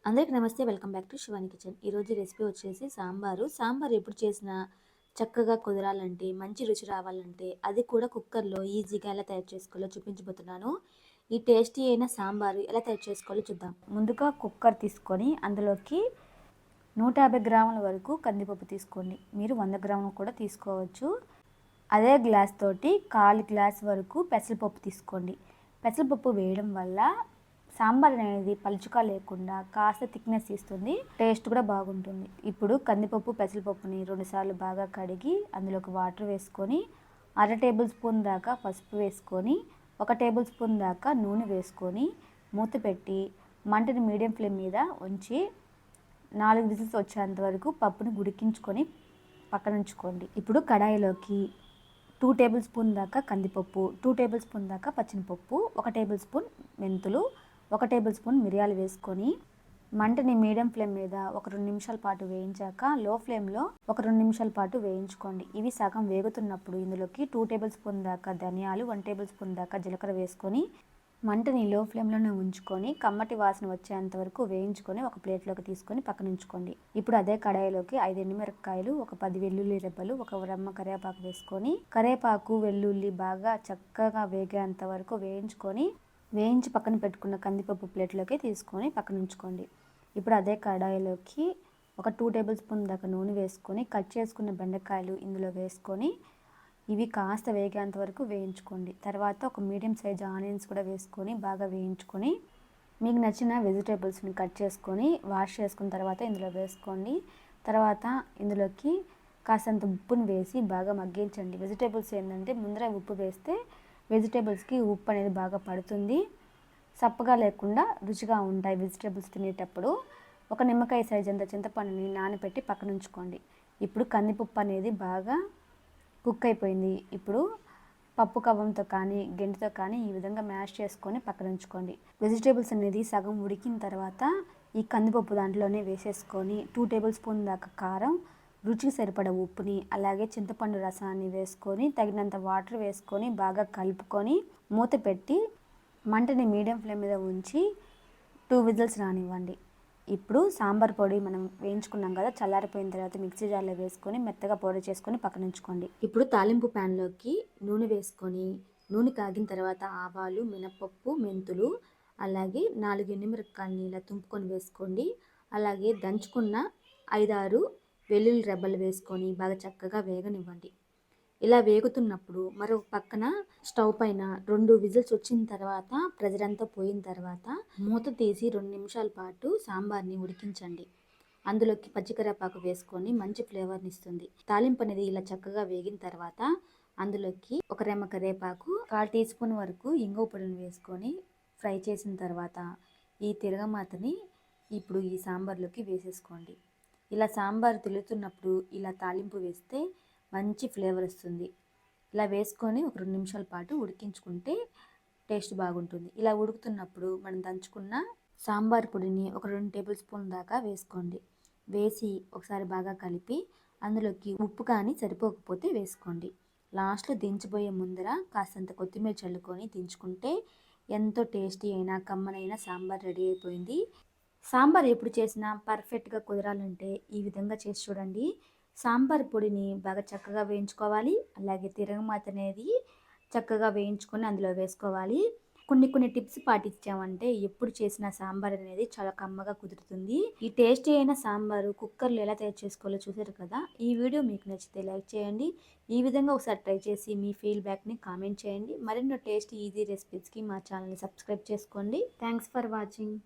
అందరికీ నమస్తే. Welcome back to Shivani kitchen. ఈరోజు రెసిపీ వచ్చేసి సాంబారు. సాంబార్ ఎప్పుడు చేసినా చక్కగా కుదరాలంటే, మంచి రుచి రావాలంటే, అది కూడా కుక్కర్‌లో ఈజీగా ఎలా తయారు చేసుకోవాలో చూపించబోతున్నాను. ఈ టేస్టీ అయిన సాంబారు ఎలా తయారు చేసుకోవాలో చూద్దాం. ముందుగా కుక్కర్ తీసుకొని అందులోకి 150 గ్రాముల వరకు కందిపప్పు తీసుకోండి. మీరు 100 గ్రాములు కూడా తీసుకోవచ్చు. అదే గ్లాస్ తోటి 1/4 గ్లాస్ వరకు పెసరపప్పు తీసుకోండి. పెసరపప్పు వేయడం వల్ల సాంబార్ అనేది పలుచగా లేకుండా కాస్త థిక్నెస్ ఇస్తుంది, టేస్ట్ కూడా బాగుంటుంది. ఇప్పుడు కందిపప్పు పెసరపప్పుని 2 సార్లు బాగా కడిగి అందులోకి వాటర్ వేసుకొని 1/2 టేబుల్ స్పూన్ దాకా పసుపు వేసుకొని 1 టేబుల్ స్పూన్ దాకా నూనె వేసుకొని మూత పెట్టి మంటని మీడియం ఫ్లేమ్ మీద ఉంచి 4 విజిల్స్ వచ్చేంత వరకు పప్పుని ఉడికించుకొని పక్కన ఉంచుకోండి. ఇప్పుడు కడాయిలోకి 2 టేబుల్ స్పూన్ దాకా కందిపప్పు, 2 టేబుల్ స్పూన్ దాకా పచ్చిమిరపప్పు, 1 టేబుల్ స్పూన్ మెంతులు, 1 టేబుల్ స్పూన్ మిరియాలు వేసుకొని మంటని మీడియం ఫ్లేమ్ మీద ఒక 2 నిమిషాల పాటు వేయించాక లో ఫ్లేమ్లో ఒక 2 నిమిషాల పాటు వేయించుకోండి. ఇవి సగం వేగుతున్నప్పుడు ఇందులోకి 2 టేబుల్ స్పూన్ దాకా ధనియాలు, 1 టేబుల్ స్పూన్ దాకా జీలకర్ర వేసుకొని మంటని లో ఫ్లేమ్లోనే ఉంచుకొని కమ్మటి వాసన వచ్చేంత వరకు వేయించుకొని ఒక ప్లేట్లోకి తీసుకొని పక్కన ఉంచుకోండి. ఇప్పుడు అదే కడాయిలోకి 5 ఎండుమిరపకాయలు, ఒక 10 వెల్లుల్లి రెబ్బలు, ఒక రెమ్మ కరివేపాకు వేసుకొని కరివేపాకు వెల్లుల్లి బాగా చక్కగా వేగేంత వరకు వేయించి పక్కన పెట్టుకున్న కందిపప్పు ప్లేట్లోకి తీసుకొని పక్కన ఉంచుకోండి. ఇప్పుడు అదే కడాయిలోకి ఒక 2 టేబుల్ స్పూన్ దాకా నూనె వేసుకొని కట్ చేసుకున్న బెండకాయలు ఇందులో వేసుకొని ఇవి కాస్త వేగేంత వరకు వేయించుకోండి. తర్వాత ఒక మీడియం సైజ్ ఆనియన్స్ కూడా వేసుకొని బాగా వేయించుకొని మీకు నచ్చిన వెజిటేబుల్స్ని కట్ చేసుకొని వాష్ చేసుకున్న తర్వాత ఇందులో వేసుకోండి. తర్వాత ఇందులోకి కాసంత ఉప్పును వేసి బాగా మగ్గించండి. వెజిటేబుల్స్ ఏంటంటే ముందర ఉప్పు వేస్తే వెజిటేబుల్స్కి ఉప్పు అనేది బాగా పడుతుంది, సప్పగా లేకుండా రుచిగా ఉంటాయి వెజిటేబుల్స్ తినేటప్పుడు. ఒక నిమ్మకాయ సైజ్ అంత చింతపండుని నానబెట్టి పక్కన ఉంచుకోండి. ఇప్పుడు కందిపప్పు అనేది బాగా కుక్ అయిపోయింది. ఇప్పుడు పప్పు కవ్వంతో కానీ గెంటితో కానీ ఈ విధంగా మ్యాష్ చేసుకొని పక్కన ఉంచుకోండి. వెజిటేబుల్స్ అనేది సగం ఉడికిన తర్వాత ఈ కందిపప్పు దాంట్లోనే వేసేసుకొని 2 టేబుల్ స్పూన్ దాకా కారం, రుచికి సరిపడ ఉప్పుని అలాగే చింతపండు రసాన్ని వేసుకొని తగినంత వాటర్ వేసుకొని బాగా కలుపుకొని మూత పెట్టి మంటని మీడియం ఫ్లేమ్ మీద ఉంచి 2 విజిల్స్ రానివ్వండి. ఇప్పుడు సాంబార్ పొడి మనం వేయించుకున్నాం కదా, చల్లారిపోయిన తర్వాత మిక్సీ జార్లో వేసుకొని మెత్తగా పౌడర్ చేసుకొని పక్కన ఉంచుకోండి. ఇప్పుడు తాలింపు ప్యాన్లోకి నూనె వేసుకొని నూనె కాగిన తర్వాత ఆవాలు, మినపప్పు, మెంతులు అలాగే 4 ఎండుమిరపకాయలని ఇలా తుంపుకొని వేసుకోండి. అలాగే దంచుకున్న 5-6 వెల్లుల్లి రెబ్బలు వేసుకొని బాగా చక్కగా వేగనివ్వండి. ఇలా వేగుతున్నప్పుడు మరొక పక్కన స్టవ్ పైన 2 విజిల్స్ వచ్చిన తర్వాత ప్రెజర్ అంతా పోయిన తర్వాత మూత తీసి 2 నిమిషాల పాటు సాంబార్ని ఉడికించండి. అందులోకి పచ్చికరివేపాకు వేసుకొని మంచి ఫ్లేవర్ని ఇస్తుంది. తాలింపు అనేది ఇలా చక్కగా వేగిన తర్వాత అందులోకి ఒక రెమ్మ కరివేపాకు, 1/4 టీ స్పూన్ వరకు ఇంగువ పొడిని వేసుకొని ఫ్రై చేసిన తర్వాత ఈ తిరగమాతని ఇప్పుడు ఈ సాంబార్లోకి వేసేసుకోండి. ఇలా సాంబార్ తిరుగుతున్నప్పుడు ఇలా తాలింపు వేస్తే మంచి ఫ్లేవర్ వస్తుంది. ఇలా వేసుకొని ఒక 2 నిమిషాల పాటు ఉడికించుకుంటే టేస్ట్ బాగుంటుంది. ఇలా ఉడుకుతున్నప్పుడు మనం దంచుకున్న సాంబార్ పొడిని ఒక 2 టేబుల్ స్పూన్ దాకా వేసుకోండి. వేసి ఒకసారి బాగా కలిపి అందులోకి ఉప్పు కానీ సరిపోకపోతే వేసుకోండి. లాస్ట్లో దించిపోయే ముందర కాస్తంత కొత్తిమీర చల్లుకొని దించుకుంటే ఎంతో టేస్టీ అయినా కమ్మనైన సాంబార్ రెడీ అయిపోయింది. సాంబార్ ఎప్పుడు చేసినా పర్ఫెక్ట్గా కుదరాలంటే ఈ విధంగా చేసి చూడండి. సాంబార్ పొడిని బాగా చక్కగా వేయించుకోవాలి. అలాగే తిరగమాత అనేది చక్కగా వేయించుకొని అందులో వేసుకోవాలి. కొన్ని టిప్స్ పాటించామంటే ఎప్పుడు చేసిన సాంబార్ అనేది చాలా కమ్మగా కుదురుతుంది. ఈ టేస్టీ అయిన సాంబారు కుక్కర్లో ఎలా తయారు చేసుకోవాలో చూసారు కదా. ఈ వీడియో మీకు నచ్చితే లైక్ చేయండి. ఈ విధంగా ఒకసారి ట్రై చేసి మీ ఫీడ్బ్యాక్ని కామెంట్ చేయండి. మరెన్నో టేస్టీ ఈజీ రెసిపీస్కి మా ఛానల్ని సబ్స్క్రైబ్ చేసుకోండి. Thanks for watching.